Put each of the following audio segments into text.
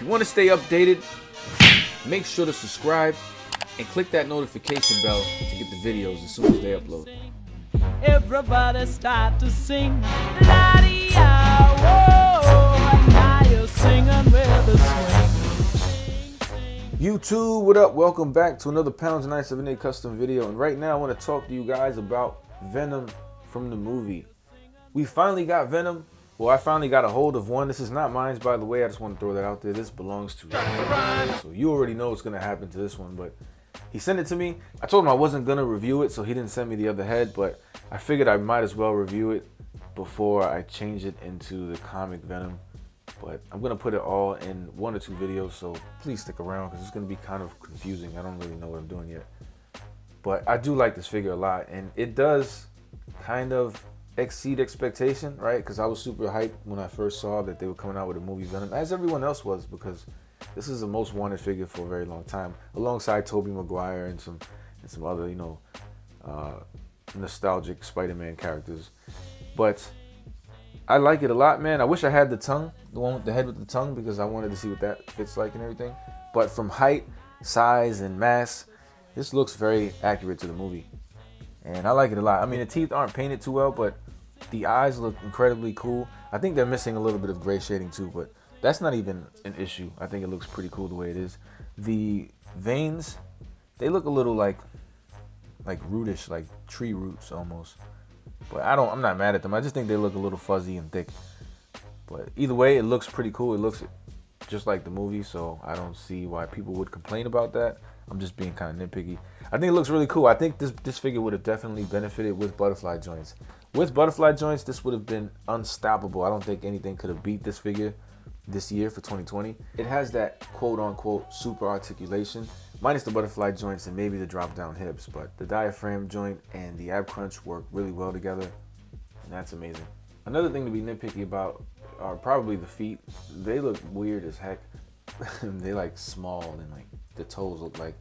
If you want to stay updated, make sure to subscribe and click that notification bell to get the videos as soon as they upload. Everybody start to sing, la-dee-ah, whoa, now you're singing with a swing. YouTube, what up? Welcome back to another Pounds and 978 custom video. And right now I want to talk to you guys about Venom from the movie. We finally got Venom. Well, I finally got a hold of one. This is not mine, by the way. I just want to throw that out there. This belongs to him. So you already know what's going to happen to this one, but he sent it to me. I told him I wasn't going to review it, so he didn't send me the other head, but I figured I might as well review it before I change it into the comic Venom. But I'm going to put it all in 1 or 2 videos, so please stick around because it's going to be kind of confusing. I don't really know what I'm doing yet. But I do like this figure a lot, and it does kind of exceed expectation, right? Because I was super hyped when I first saw that they were coming out with a movie Venom, as everyone else was, because this is the most wanted figure for a very long time, alongside Tobey Maguire and some other, you know, nostalgic Spider-Man characters. But I like it a lot, man. I wish I had the tongue, the one with the head with the tongue, because I wanted to see what that fits like and everything. But from height, size, and mass, this looks very accurate to the movie. And I like it a lot. I mean, the teeth aren't painted too well, but the eyes look incredibly cool. I think they're missing a little bit of gray shading too, but that's not even an issue. I think it looks pretty cool the way it is. The veins, they look a little like rootish, like tree roots almost. But I'm not mad at them. I just think they look a little fuzzy and thick. But either way, it looks pretty cool. It looks just like the movie, so I don't see why people would complain about that. I'm just being kind of nitpicky. I think it looks really cool. I think this figure would have definitely benefited with butterfly joints. With butterfly joints, this would have been unstoppable. I don't think anything could have beat this figure this year for 2020. It has that quote-unquote super articulation, minus the butterfly joints and maybe the drop-down hips, but the diaphragm joint and the ab crunch work really well together, and that's amazing. Another thing to be nitpicky about are probably the feet. They look weird as heck. They like small, and like the toes look like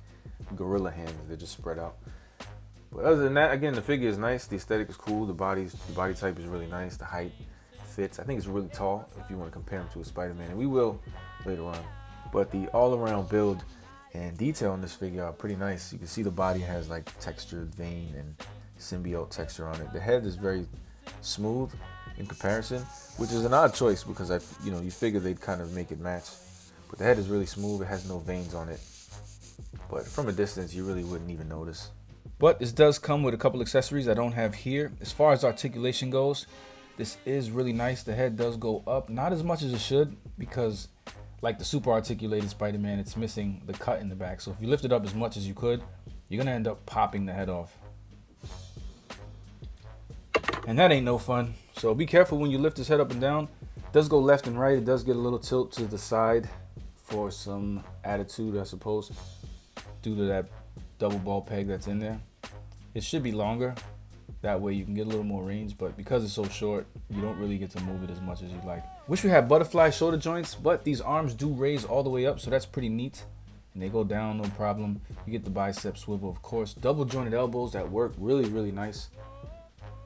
gorilla hands. They're just spread out. But other than that, again, the figure is nice. The aesthetic is cool. The body type is really nice. The height fits. I think it's really tall if you want to compare him to a Spider-Man, and we will later on. But the all-around build and detail on this figure are pretty nice. You can see the body has like textured vein and symbiote texture on it. The head is very smooth in comparison, which is an odd choice because you figure they'd kind of make it match. But the head is really smooth. It has no veins on it. But from a distance, you really wouldn't even notice. But this does come with a couple accessories I don't have here. As far as articulation goes, this is really nice. The head does go up, not as much as it should, because like the super articulated Spider-Man, it's missing the cut in the back. So if you lift it up as much as you could, you're gonna end up popping the head off. And that ain't no fun. So be careful when you lift this head up and down. It does go left and right. It does get a little tilt to the side for some attitude, I suppose, due to that double ball peg that's in there. It should be longer. That way you can get a little more range, but because it's so short, you don't really get to move it as much as you'd like. Wish we had butterfly shoulder joints, but these arms do raise all the way up, so that's pretty neat. And they go down, no problem. You get the bicep swivel, of course. Double jointed elbows that work really, really nice.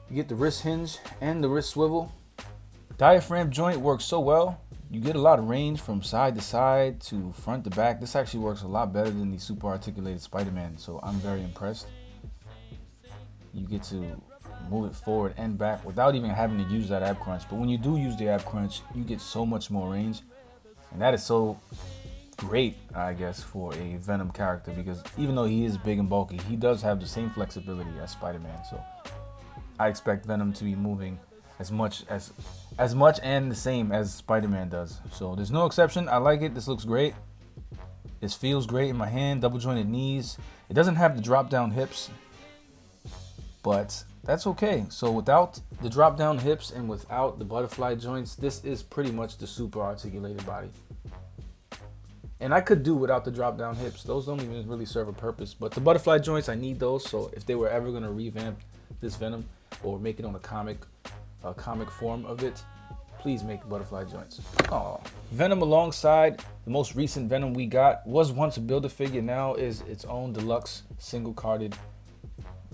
You get the wrist hinge and the wrist swivel. Diaphragm joint works so well. You get a lot of range from side to side to front to back. This actually works a lot better than the super articulated Spider-Man, so I'm very impressed. You get to move it forward and back without even having to use that ab crunch. But when you do use the ab crunch, you get so much more range. And that is so great, I guess, for a Venom character, because even though he is big and bulky, he does have the same flexibility as Spider-Man. So I expect Venom to be moving as much and the same as Spider-Man does. So there's no exception. I like it. This looks great. This feels great in my hand. Double jointed knees. It doesn't have the drop down hips, but that's okay. So without the drop down hips and without the butterfly joints, this is pretty much the super articulated body. And I could do without the drop down hips. Those don't even really serve a purpose, but the butterfly joints, I need those. So if they were ever going to revamp this Venom or make it on a comic form of it, please make butterfly joints. Oh, Venom alongside the most recent Venom we got was once a Build-A-Figure, now is its own deluxe single carded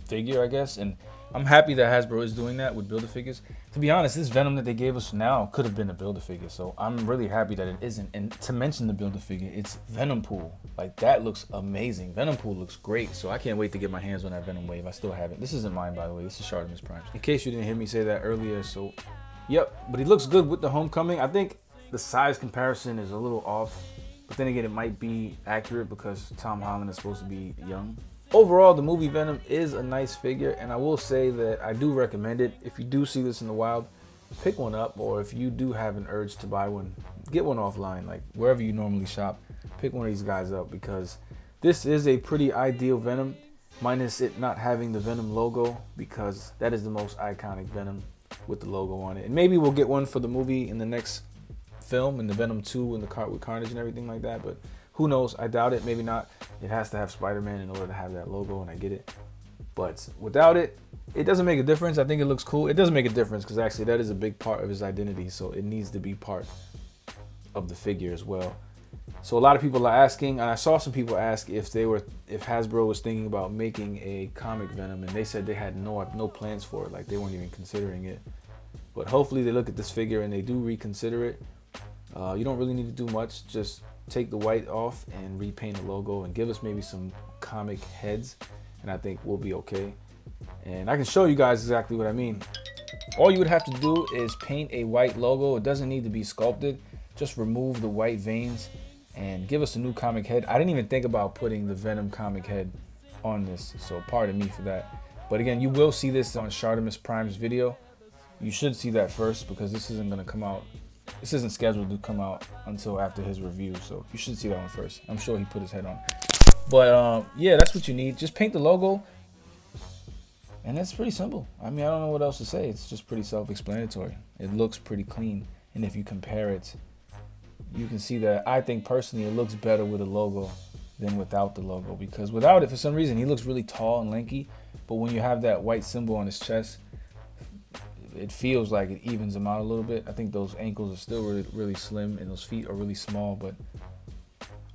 figure, I guess. And I'm happy that Hasbro is doing that with Build-A-Figures. To be honest, this Venom that they gave us now could have been a Build-A-Figure, so I'm really happy that it isn't. And to mention the Build-A-Figure, it's Venom Pool. Like, that looks amazing. Venom Pool looks great, so I can't wait to get my hands on that Venom Wave. I still have it. This isn't mine, by the way. This is Articulation Prime's. In case you didn't hear me say that earlier, so, yep. But he looks good with the Homecoming. I think the size comparison is a little off, but then again, it might be accurate because Tom Holland is supposed to be young. Overall, the movie Venom is a nice figure, and I will say that I do recommend it. If you do see this in the wild, pick one up, or if you do have an urge to buy one, get one offline, like wherever you normally shop. Pick one of these guys up because this is a pretty ideal Venom, minus it not having the Venom logo, because that is the most iconic Venom with the logo on it. And maybe we'll get one for the movie in the next film, in the Venom 2 and the with Carnage and everything like that, but who knows? I doubt it. Maybe not. It has to have Spider-Man in order to have that logo, and I get it. But without it, it doesn't make a difference. I think it looks cool. It doesn't make a difference because actually that is a big part of his identity, so it needs to be part of the figure as well. So a lot of people are asking, and I saw some people ask if Hasbro was thinking about making a comic Venom, and they said they had no plans for it, like they weren't even considering it. But hopefully they look at this figure and they do reconsider it. You don't really need to do much. Just take the white off and repaint the logo and give us maybe some comic heads, and I think we'll be okay. And I can show you guys exactly what I mean. All you would have to do is paint a white logo. It doesn't need to be sculpted. Just remove the white veins and give us a new comic head. I didn't even think about putting the Venom comic head on this, so pardon me for that. But again, you will see this on Articulation Prime's video. You should see that first because this isn't going to come out. This isn't scheduled to come out until after his review, so you should see that one first. I'm sure he put his head on. But yeah, that's what you need. Just paint the logo, and that's pretty simple. I mean, I don't know what else to say. It's just pretty self-explanatory. It looks pretty clean, and if you compare it, you can see that I think personally it looks better with a logo than without the logo, because without it, for some reason, he looks really tall and lanky, but when you have that white symbol on his chest, it feels like it evens him out a little bit. I think those ankles are still really slim and those feet are really small, but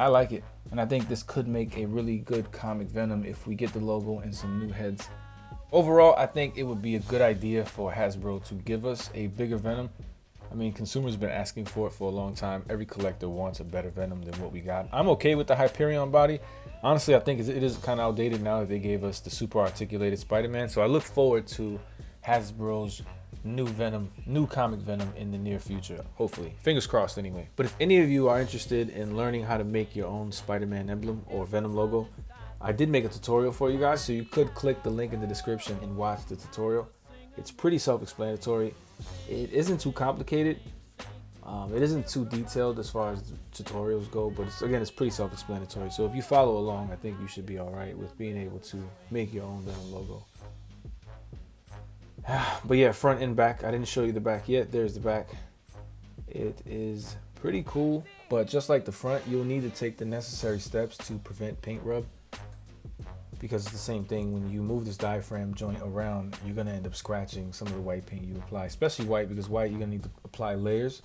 I like it. And I think this could make a really good comic Venom if we get the logo and some new heads. Overall, I think it would be a good idea for Hasbro to give us a bigger Venom. I mean, consumers have been asking for it for a long time. Every collector wants a better Venom than what we got. I'm okay with the Hyperion body. Honestly, I think it is kind of outdated now that they gave us the super articulated Spider-Man. So I look forward to Hasbro's new Venom, new comic Venom in the near future, hopefully. Fingers crossed anyway. But if any of you are interested in learning how to make your own Spider-Man emblem or Venom logo, I did make a tutorial for you guys, so you could click the link in the description and watch the tutorial. It's pretty self-explanatory. It isn't too complicated. It isn't too detailed as far as the tutorials go, but it's pretty self-explanatory. So if you follow along, I think you should be all right with being able to make your own Venom logo. But yeah, front and back. I didn't show you the back yet. There's the back. It is pretty cool, but just like the front, you'll need to take the necessary steps to prevent paint rub, because it's the same thing. When you move this diaphragm joint around, you're going to end up scratching some of the white paint you apply, especially white, because white you're going to need to apply layers,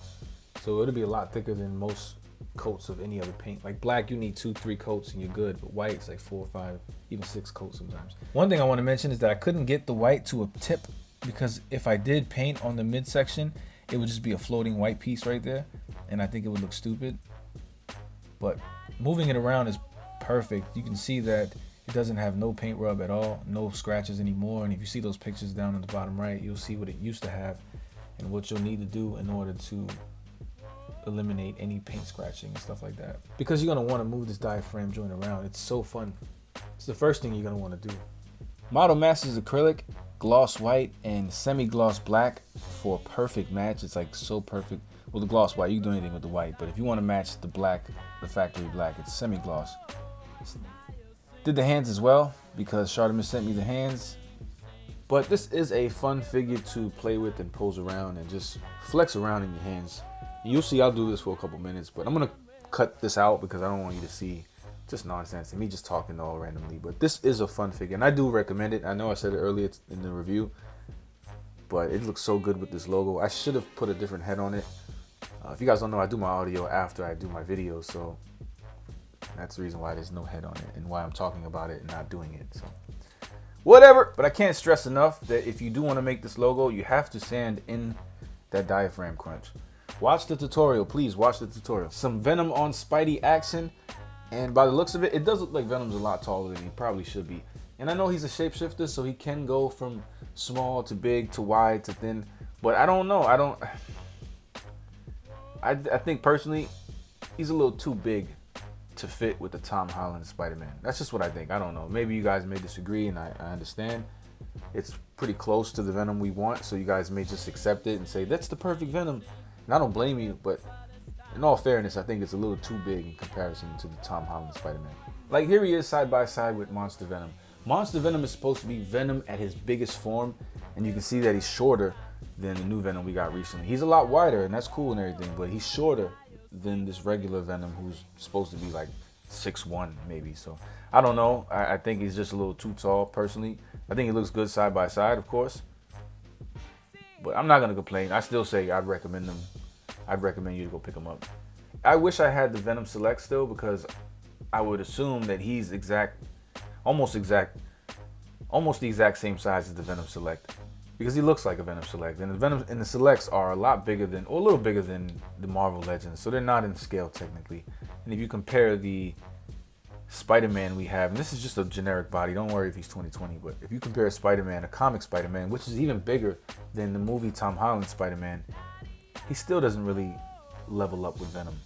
so it'll be a lot thicker than most coats of any other paint. Like black, you need 2-3 coats and you're good, but white is like 4 or 5, even 6 coats sometimes. One thing I want to mention is that I couldn't get the white to a tip, because if I did paint on the midsection, it would just be a floating white piece right there, and I think it would look stupid. But moving it around is perfect. You can see that it doesn't have no paint rub at all, no scratches anymore. And if you see those pictures down in the bottom right, you'll see what it used to have and what you'll need to do in order to eliminate any paint scratching and stuff like that. Because you're going to want to move this diaphragm joint around. It's so fun. It's the first thing you're going to want to do. Model Masters acrylic, gloss white, and semi-gloss black for a perfect match. It's like so perfect. Well, the gloss white, you can do anything with the white, but if you want to match the black, the factory black, it's semi-gloss. Did the hands as well, because Charlemagne sent me the hands. But this is a fun figure to play with and pose around and just flex around in your hands. And you'll see I'll do this for a couple minutes, but I'm going to cut this out because I don't want you to see just nonsense and me just talking all randomly. But this is a fun figure, and I do recommend it. I know I said it earlier in the review, but it looks so good with this logo. I should have put a different head on it. If you guys don't know, I do my audio after I do my videos, so that's the reason why there's no head on it and why I'm talking about it and not doing it. So Whatever. But I can't stress enough that if you do want to make this logo, you have to sand in that diaphragm crunch. Watch the tutorial, please watch the tutorial. Some Venom on Spidey action. And by the looks of it, it does look like Venom's a lot taller than he probably should be. And I know he's a shapeshifter, so he can go from small to big to wide to thin. But I don't know. I think personally, he's a little too big to fit with the Tom Holland Spider-Man. That's just what I think. I don't know. Maybe you guys may disagree, and I understand. It's pretty close to the Venom we want, so you guys may just accept it and say, that's the perfect Venom. And I don't blame you, but in all fairness, I think it's a little too big in comparison to the Tom Holland Spider-Man. Like, here he is side by side with Monster Venom. Monster Venom is supposed to be Venom at his biggest form, and you can see that he's shorter than the new Venom we got recently. He's a lot wider, and that's cool and everything, but he's shorter than this regular Venom who's supposed to be like 6'1" maybe. So I don't know. I think he's just a little too tall personally. I think he looks good side by side, of course, but I'm not gonna complain. I still say I'd recommend them. I'd recommend you to go pick him up. I wish I had the Venom Select still, because I would assume that he's almost the exact same size as the Venom Select, because he looks like a Venom Select. And the Venom and the Selects are a lot bigger than, or a little bigger than, the Marvel Legends, so they're not in scale technically. And if you compare the Spider-Man we have, and this is just a generic body, don't worry if he's 2020, but if you compare Spider-Man, a comic Spider-Man, which is even bigger than the movie Tom Holland Spider-Man, he still doesn't really level up with Venom.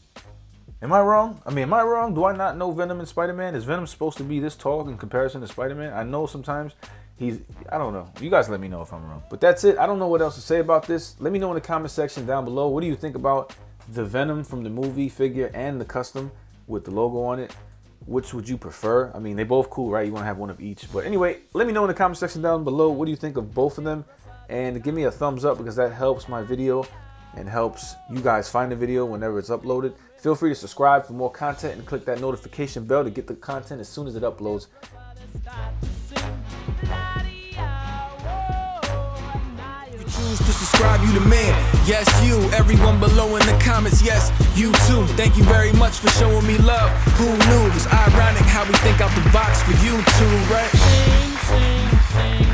Am I wrong? I mean, am I wrong? Do I not know Venom and Spider-Man? Is Venom supposed to be this tall in comparison to Spider-Man? I know sometimes I don't know. You guys let me know if I'm wrong. But that's it. I don't know what else to say about this. Let me know in the comment section down below. What do you think about the Venom from the movie figure and the custom with the logo on it? Which would you prefer? I mean, they both cool, right? You want to have one of each. But anyway, let me know in the comment section down below. What do you think of both of them? And give me a thumbs up, because that helps my video and helps you guys find the video whenever it's uploaded. Feel free to subscribe for more content and click that notification bell to get the content as soon as it uploads. Choose to subscribe, you the man. Yes, you. Everyone below in the comments, yes, you too. Thank you very much for showing me love. Who knew? It's ironic how we think out the box for you too, right? Sing, sing, sing.